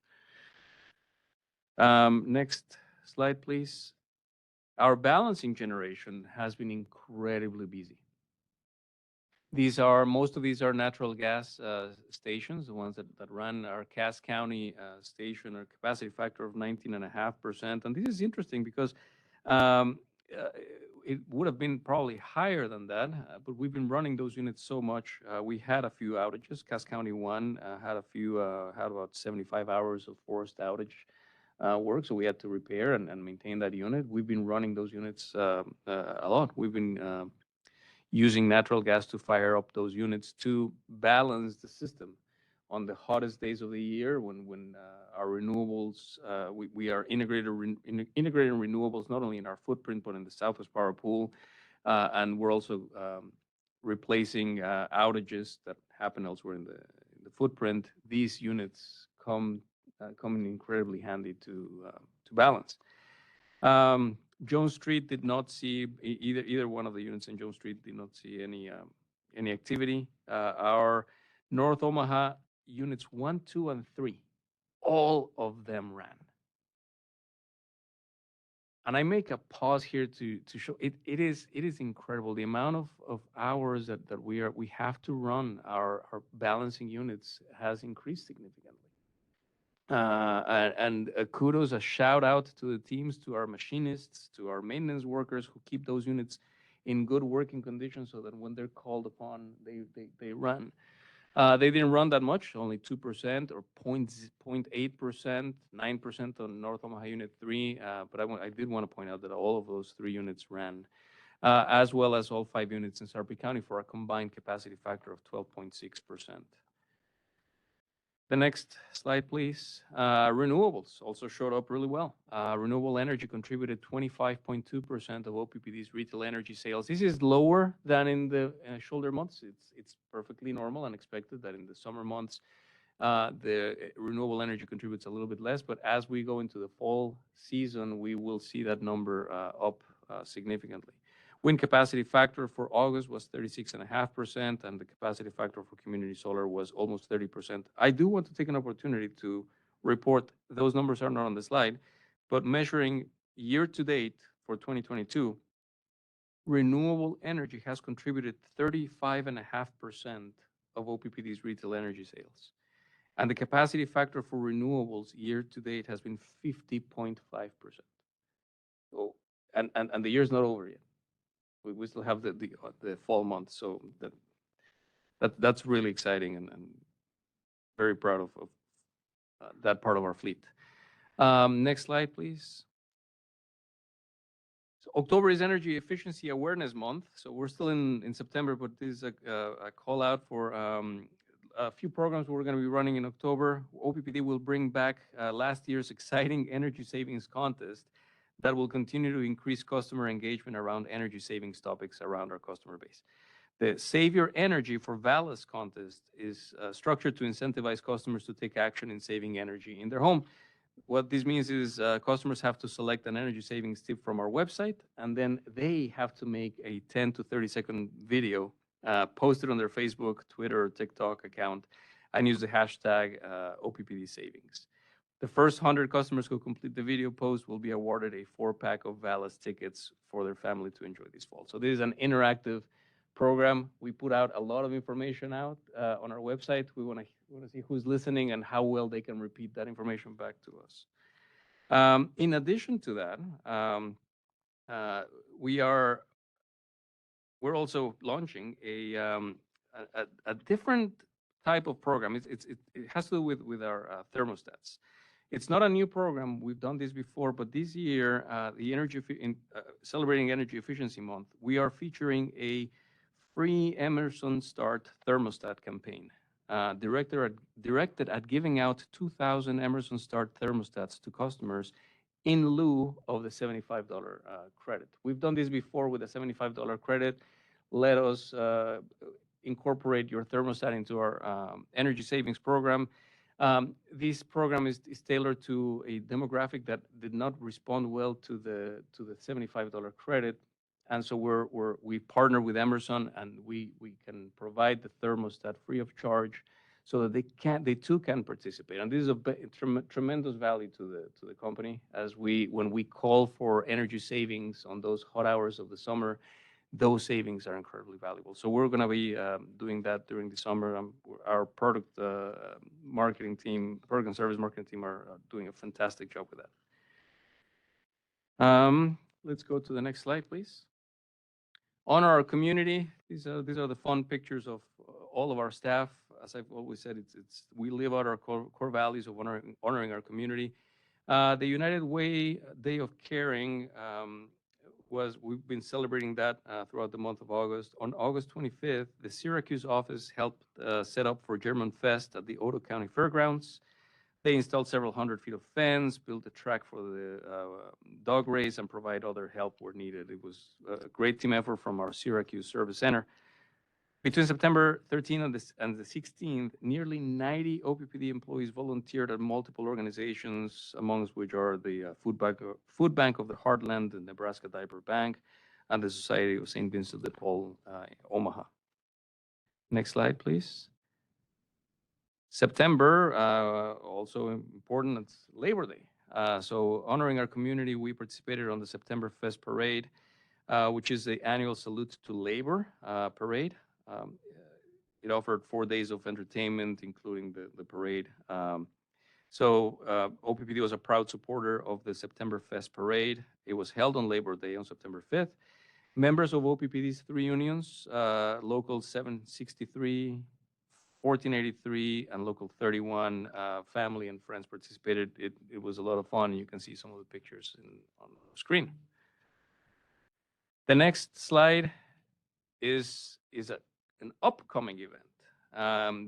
Next slide, please. Our balancing generation has been incredibly busy. Most of these are natural gas stations, the ones that run our Cass County station, our capacity factor of 19.5%. And this is interesting because um, uh, it would have been probably higher than that, but we've been running those units so much. We had a few outages. Cass County 1 had had about 75 hours of forced outage work, so we had to repair and maintain that unit. We've been running those units a lot. We've been using natural gas to fire up those units to balance the system on the hottest days of the year when our renewables, we are integrating renewables not only in our footprint but in the Southwest Power Pool, and we're also replacing outages that happen elsewhere in the footprint. These units come in incredibly handy to balance. Jones Street did not see either one of the units in Jones Street did not see any activity. Our North Omaha units 1, 2, and 3, all of them ran. And I make a pause here to show it is incredible the amount of hours that we have to run our balancing units has increased significantly. And kudos, a shout out to the teams, to our machinists, to our maintenance workers who keep those units in good working conditions so that when they're called upon, they run. They didn't run that much, only 2% or 0.8%, 9% on North Omaha Unit 3. But I did want to point out that all of those 3 units ran, as well as all 5 units in Sarpy County for a combined capacity factor of 12.6%. The next slide, please. Renewables also showed up really well. Renewable energy contributed 25.2% of OPPD's retail energy sales. This is lower than in the shoulder months. It's perfectly normal and expected that in the summer months, the renewable energy contributes a little bit less. But as we go into the fall season, we will see that number up significantly. Wind capacity factor for August was 36.5%, and the capacity factor for community solar was almost 30%. I do want to take an opportunity to report, those numbers are not on the slide, but measuring year to date for 2022, renewable energy has contributed 35.5% of OPPD's retail energy sales. And the capacity factor for renewables year to date has been 50.5%. So, and the year's not over yet. We still have the fall months, so that's really exciting and very proud of that part of our fleet. Next slide, please. So October is Energy Efficiency Awareness Month, so we're still in September, but this is a call out for a few programs we're going to be running in October. OPPD will bring back last year's exciting energy savings contest that will continue to increase customer engagement around energy savings topics around our customer base. The Save Your Energy for Vallas contest is structured to incentivize customers to take action in saving energy in their home. What this means is customers have to select an energy savings tip from our website, and then they have to make a 10 to 30-second video, post it on their Facebook, Twitter, or TikTok account, and use the hashtag OPPD Savings. The first 100 customers who complete the video post will be awarded a 4-pack of Vallas tickets for their family to enjoy this fall. So this is an interactive program. We put out a lot of information out on our website. We want to see who's listening and how well they can repeat that information back to us. In addition to that, we're also launching a different type of program. It has to do with our thermostats. It's not a new program. We've done this before, but this year, celebrating Energy Efficiency Month, we are featuring a free Emerson Start thermostat campaign directed at giving out 2,000 Emerson Start thermostats to customers in lieu of the $75 credit. We've done this before with a $75 credit. Let us incorporate your thermostat into our energy savings program. This program is tailored to a demographic that did not respond well to the $75 credit. And so we partner with Emerson, and we can provide the thermostat free of charge so that they too can participate. And this is a tremendous value to the company, as when we call for energy savings on those hot hours of the summer, those savings are incredibly valuable. So we're going to be doing that during the summer. Our product and service marketing team are doing a fantastic job with that. Let's go to the next slide, please. Honor our community. These are the fun pictures of all of our staff. As I've always said, we live out our core values of honoring our community. The United Way Day of Caring we've been celebrating that throughout the month of August. On August 25th, the Syracuse office helped set up for German Fest at the Otoe County Fairgrounds. They installed several hundred feet of fence, built a track for the dog race, and provide other help where needed. It was a great team effort from our Syracuse Service Center. Between September 13th and the 16th, nearly 90 OPPD employees volunteered at multiple organizations, amongst which are the Food Bank of the Heartland, the Nebraska Diaper Bank, and the Society of St. Vincent de Paul, Omaha. Next slide, please. September, also important, it's Labor Day. So honoring our community, we participated on the September Fest Parade, which is the annual Salute to Labor parade. It offered 4 days of entertainment, including the parade. OPPD was a proud supporter of the September Fest Parade. It was held on Labor Day on September 5th. Members of OPPD's 3 unions, Local 763, 1483, and Local 31, family and friends participated. It was a lot of fun. You can see some of the pictures on the screen. The next slide is an upcoming event.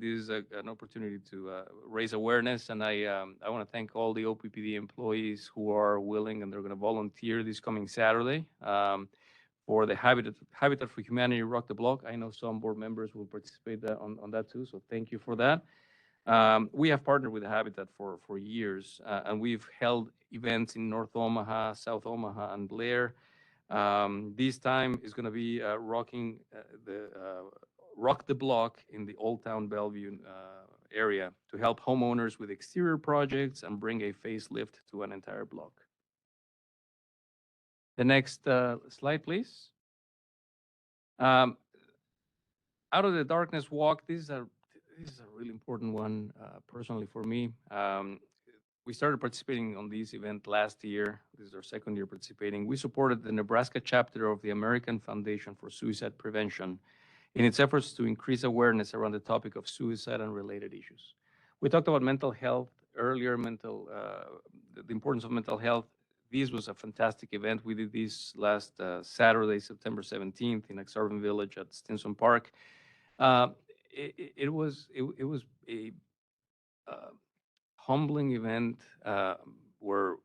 This is an opportunity to raise awareness, and I want to thank all the OPPD employees who are willing and they're going to volunteer this coming Saturday for the Habitat for Humanity Rock the Block. I know some board members will participate on that too, so thank you for that. We have partnered with Habitat for years, and we've held events in North Omaha, South Omaha, and Blair. This time is going to be Rock the Block in the Old Town Bellevue area to help homeowners with exterior projects and bring a facelift to an entire block. The next slide, please. Out of the Darkness Walk, this is a really important one personally for me. We started participating on this event last year. This is our second year participating. We supported the Nebraska chapter of the American Foundation for Suicide Prevention in its efforts to increase awareness around the topic of suicide and related issues. We talked about mental health earlier, the importance of mental health. This was a fantastic event. We did this last Saturday, September 17th in Exarban Village at Stinson Park. It was a humbling event where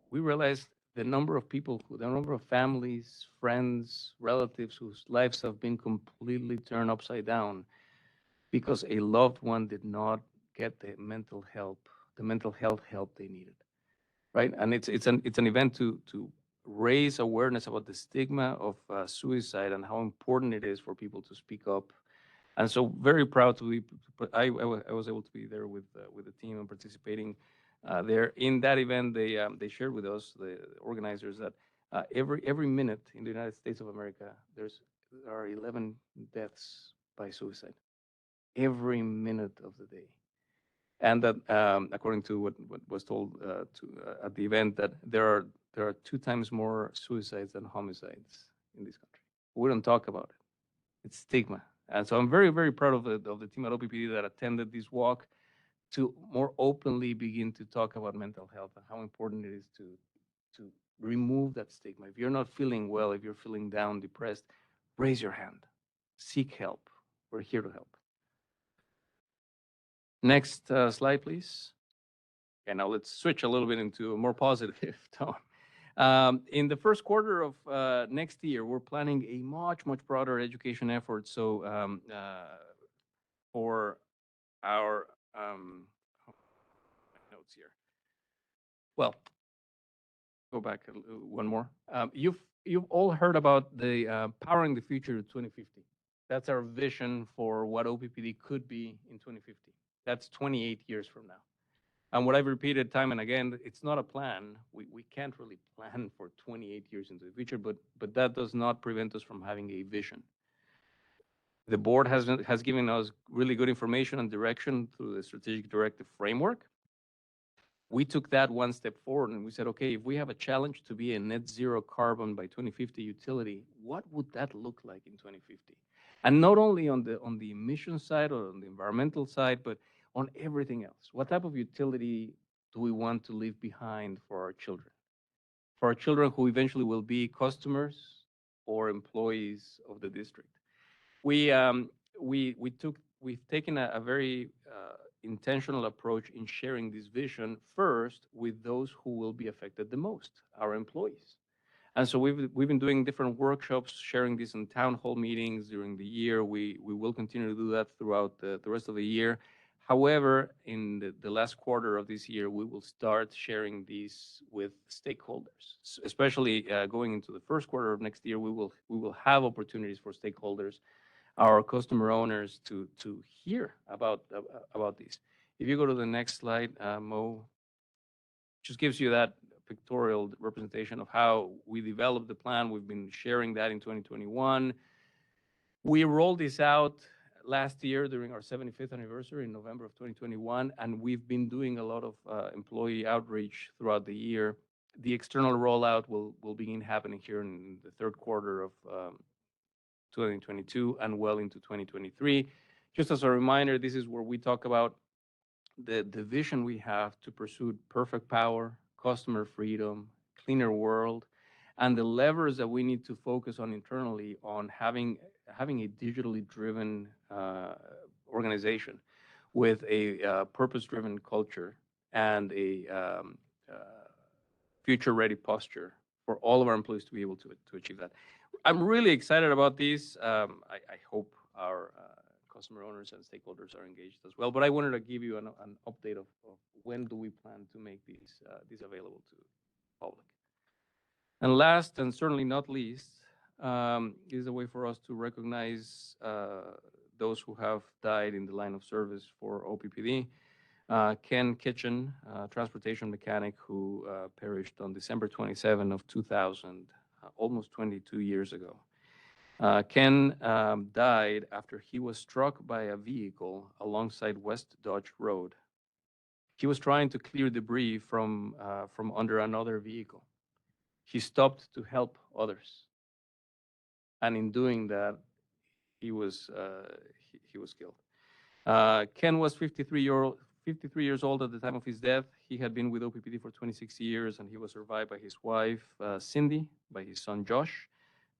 we realized the number of families, friends, relatives whose lives have been completely turned upside down because a loved one did not get the mental health help they needed, right? And it's an event to raise awareness about the stigma of suicide and how important it is for people to speak up. And so very proud to be, I was able to be there with the team and participating there. In that event, they shared with us, the organizers, that every minute in the United States of America, there are 11 deaths by suicide. Every minute of the day. And that, according to what was told at the event, that there are 2 times more suicides than homicides in this country. We don't talk about it. It's stigma. And so I'm very, very proud of the team at OPPD that attended this walk to more openly begin to talk about mental health and how important it is to remove that stigma. If you're not feeling well, if you're feeling down, depressed, raise your hand. Seek help. We're here to help. Next slide, please. Okay, now let's switch a little bit into a more positive tone. In the first quarter of next year, we're planning a much broader education effort. So for our notes here. Well, go back one more. You've you've all heard about the Powering the Future to 2050. That's our vision for what OPPD could be in 2050. That's 28 years from now. And what I've repeated time and again, it's not a plan. We can't really plan for 28 years into the future, but that does not prevent us from having a vision. The board has given us really good information and direction through the strategic directive framework. We took that one step forward and we said, okay, if we have a challenge to be a net zero carbon by 2050 utility, what would that look like in 2050? And not only on the emission side or on the environmental side, but on everything else. What type of utility do we want to leave behind for our children? For our children who eventually will be customers or employees of the district. We've taken a very intentional approach in sharing this vision first with those who will be affected the most, our employees. And so we've been doing different workshops, sharing this in town hall meetings during the year. We will continue to do that throughout the rest of the year. However, in the last quarter of this year, we will start sharing these with stakeholders, especially going into the first quarter of next year. We will have opportunities for stakeholders, our customer owners, to hear about these. If you go to the next slide, Mo, just gives you that pictorial representation of how we developed the plan. We've been sharing that in 2021. We rolled this out last year during our 75th anniversary in November of 2021, and we've been doing a lot of employee outreach throughout the year. The external rollout will begin happening here in the third quarter of 2022 and well into 2023. Just as a reminder, this is where we talk about the vision we have to pursue perfect power, customer freedom, cleaner world, and the levers that we need to focus on internally on having a digitally driven organization with a purpose-driven culture and a future-ready posture for all of our employees to be able to achieve that. I'm really excited about these. I hope our customer owners and stakeholders are engaged as well. But I wanted to give you an update of when do we plan to make these available to the public. And last and certainly not least, is a way for us to recognize those who have died in the line of service for OPPD. Ken Kitchen, transportation mechanic who perished on December 27 of 2000, almost 22 years ago. Ken died after he was struck by a vehicle alongside West Dodge Road. He was trying to clear debris from under another vehicle. He stopped to help others, and in doing that, he was killed. Ken was 53 years old at the time of his death. He had been with OPPD for 26 years, and he was survived by his wife, Cindy, by his son, Josh,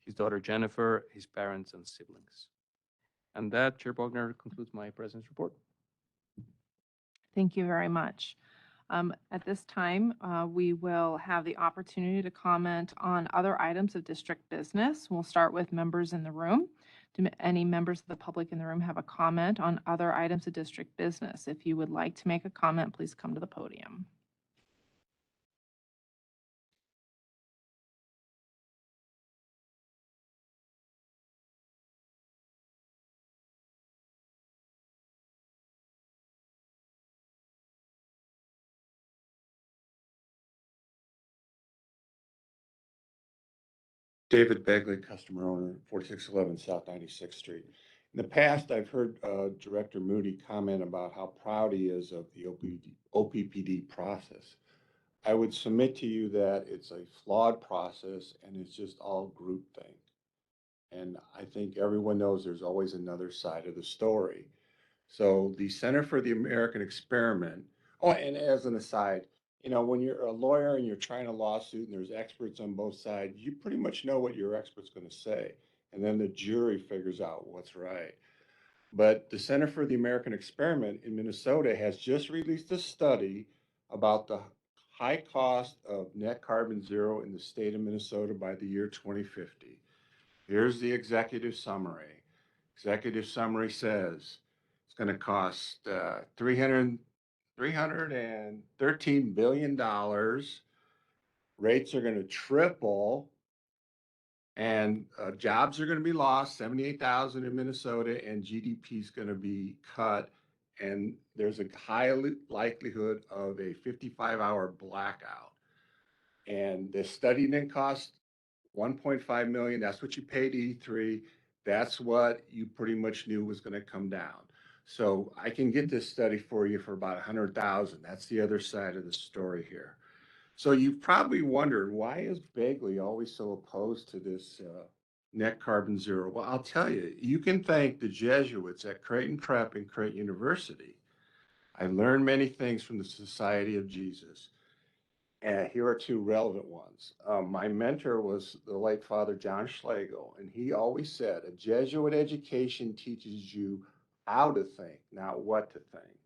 his daughter, Jennifer, his parents, and siblings. And that, Chair Bogner, concludes my President's report. Thank you very much. At this time, we will have the opportunity to comment on other items of district business. We'll start with members in the room. Do any members of the public in the room have a comment on other items of district business? If you would like to make a comment, please come to the podium. David Begley, customer owner, 4611 South 96th Street. In the past, I've heard Director Moody comment about how proud he is of the OPPD process. I would submit to you that it's a flawed process and it's just all groupthink. And I think everyone knows there's always another side of the story. So the Center for the American Experiment, oh, and as an aside, you know, when you're a lawyer and you're trying a lawsuit and there's experts on both sides, you pretty much know what your expert's going to say. And then the jury figures out what's right. But the Center for the American Experiment in Minnesota has just released a study about the high cost of net carbon zero in the state of Minnesota by the year 2050. Here's the executive summary. Executive summary says it's going to cost $313 billion. Rates are going to triple. And jobs are going to be lost, 78,000 in Minnesota, and GDP is going to be cut. And there's a high likelihood of a 55-hour blackout. And the study didn't cost 1.5 million. That's what you paid E3. That's what you pretty much knew was going to come down. So I can get this study for you for about 100,000. That's the other side of the story here. So you've probably wondered, why is Bagley always so opposed to this net carbon zero? Well, I'll tell you, you can thank the Jesuits at Creighton Prep and Creighton University. I learned many things from the Society of Jesus. And here are two relevant ones. My mentor was the late Father John Schlegel, and he always said, a Jesuit education teaches you how to think, not what to think.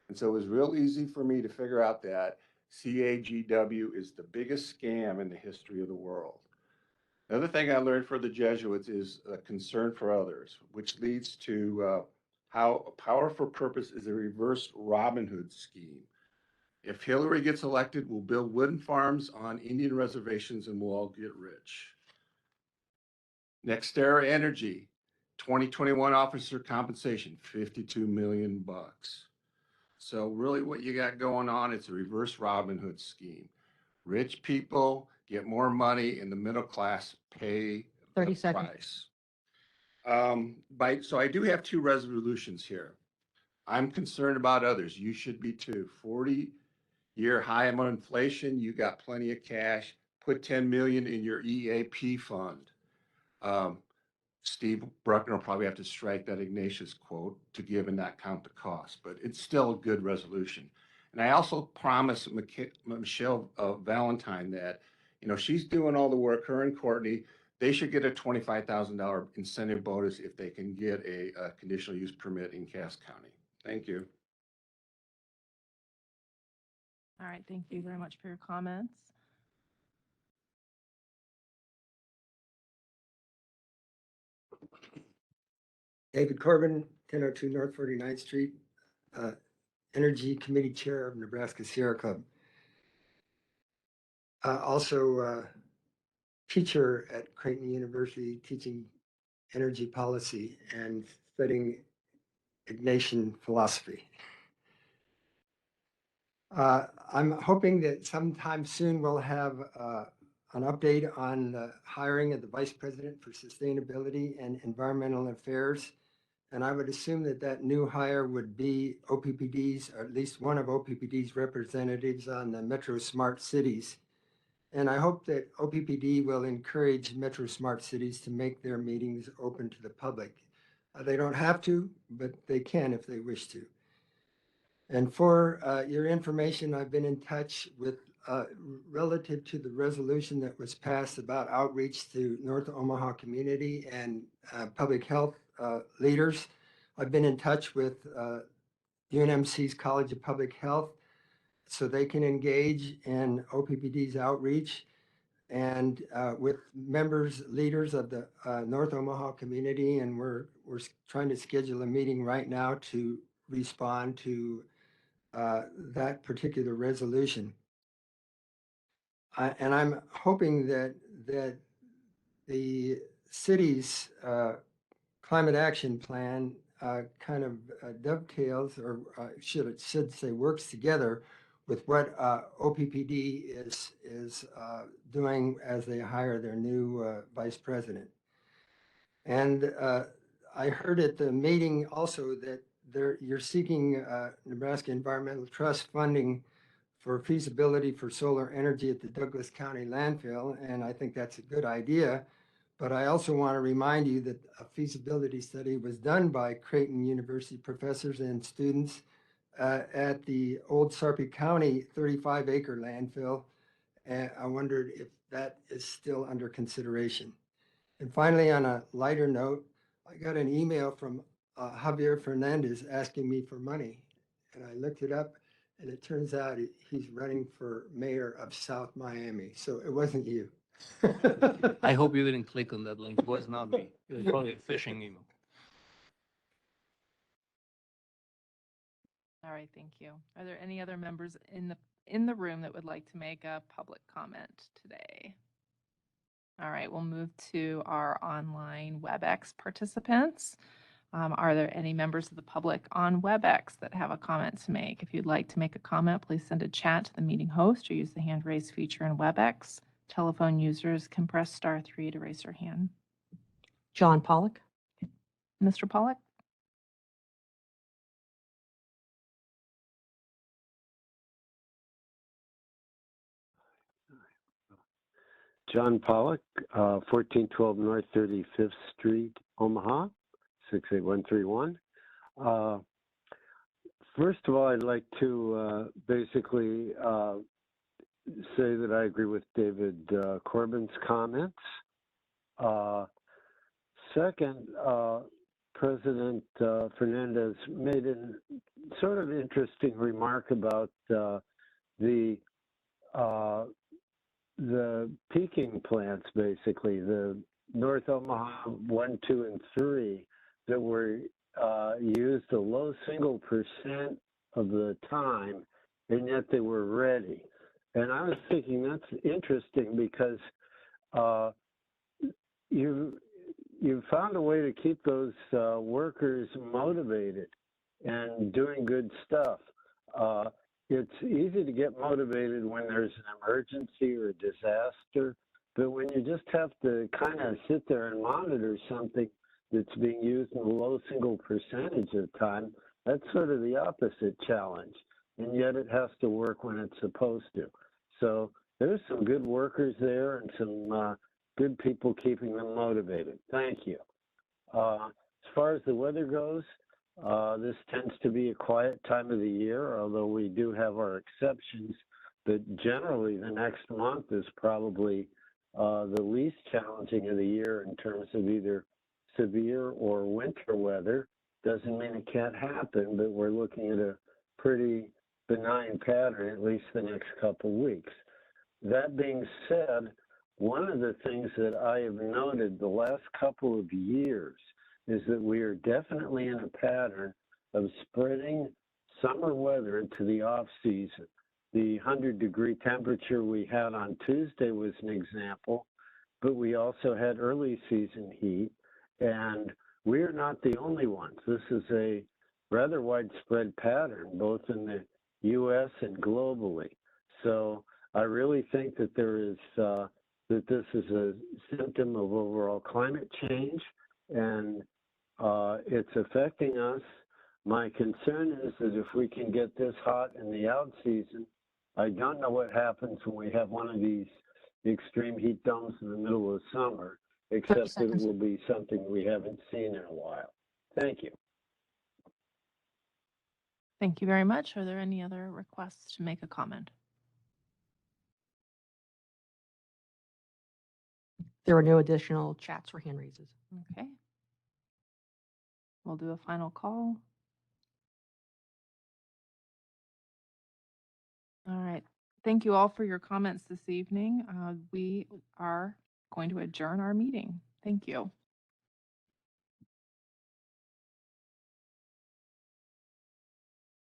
And so it was real easy for me to figure out that CAGW is the biggest scam in the history of the world. Another thing I learned for the Jesuits is a concern for others, which leads to how power for purpose is a reverse Robin Hood scheme. If Hillary gets elected, we'll build wooden farms on Indian reservations and we'll all get rich. NextEra Energy, 2021 officer compensation, 52 million bucks. So really what you got going on, it's a reverse Robin Hood scheme. Rich people get more money and the middle class pay 30 the seconds. price. So I do have two resolutions here. I'm concerned about others. You should be too. 40-year high on inflation, you got plenty of cash. Put 10 million in your EAP fund. Steve Bruckner will probably have to strike that Ignatius quote to give and not count the cost, but it's still a good resolution. And I also promised Michelle Valentine that, she's doing all the work, her and Courtney, they should get a $25,000 incentive bonus if they can get a conditional use permit in Cass County. Thank you. All right, thank you very much for your comments. David Corbin, 1002 North 49th Street, Energy Committee Chair of Nebraska Sierra Club. Also teacher at Creighton University, teaching energy policy and studying Ignatian philosophy. I'm hoping that sometime soon we'll have an update on the hiring of the Vice President for Sustainability and Environmental Affairs. And I would assume that that new hire would be OPPD's, or at least one of OPPD's representatives on the Metro Smart Cities. And I hope that OPPD will encourage Metro Smart Cities to make their meetings open to the public. They don't have to, but they can if they wish to. And for your information, I've been in touch with relative to the resolution that was passed about outreach to North Omaha community and public health leaders. I've been in touch with UNMC's College of Public Health so they can engage in OPPD's outreach and with members, leaders of the North Omaha community. And we're trying to schedule a meeting right now to respond to that particular resolution. And I'm hoping that the city's climate action plan kind of dovetails, or should say works together with what OPPD is doing as they hire their new vice president. And I heard at the meeting also that you're seeking Nebraska Environmental Trust funding for feasibility for solar energy at the Douglas County landfill, and I think that's a good idea. But I also want to remind you that a feasibility study was done by Creighton University professors and students at the old Sarpy County 35-acre landfill. And I wondered if that is still under consideration. And finally, on a lighter note, I got an email from Javier Fernandez asking me for money. And I looked it up, and it turns out he's running for mayor of South Miami. So it wasn't you. I hope you didn't click on that link. It was not me. It was probably a phishing email. All right, thank you. Are there any other members in the room that would like to make a public comment today? All right, we'll move to our online WebEx participants. Are there any members of the public on WebEx that have a comment to make? If you'd like to make a comment, please send a chat to the meeting host or use the hand raise feature in WebEx. Telephone users can press *3 to raise their hand. John Pollock. Mr. Pollock? John Pollock, 1412 North 35th Street, Omaha, 68131. First of all, I'd like to basically say that I agree with David Corbin's comments. Second, President Fernandez made a sort of interesting remark about the peaking plants, basically, the North Omaha 1, 2, and 3 that were used a low single % of the time, and yet they were ready. And I was thinking that's interesting because you found a way to keep those workers motivated and doing good stuff. It's easy to get motivated when there's an emergency or a disaster, but when you just have to kind of sit there and monitor something that's being used in a low single percentage of the time, that's sort of the opposite challenge. And yet it has to work when it's supposed to. So there's some good workers there and some good people keeping them motivated. Thank you. As far as the weather goes, this tends to be a quiet time of the year, although we do have our exceptions. But generally, the next month is probably the least challenging of the year in terms of either severe or winter weather. Doesn't mean it can't happen, but we're looking at a pretty benign pattern, at least the next couple of weeks. That being said, one of the things that I have noted the last couple of years is that we are definitely in a pattern of spreading summer weather into the off-season. The 100-degree temperature we had on Tuesday was an example, but we also had early season heat, and we're not the only ones. This is a rather widespread pattern, both in the U.S. and globally. So I really think that that this is a symptom of overall climate change, and it's affecting us. My concern is that if we can get this hot in the out season, I don't know what happens when we have one of these extreme heat domes in the middle of summer, except that it will be something we haven't seen in a while. Thank you. Thank you very much. Are there any other requests to make a comment? There are no additional chats or hand raises. Okay. We'll do a final call. All right. Thank you all for your comments this evening. We are going to adjourn our meeting. Thank you.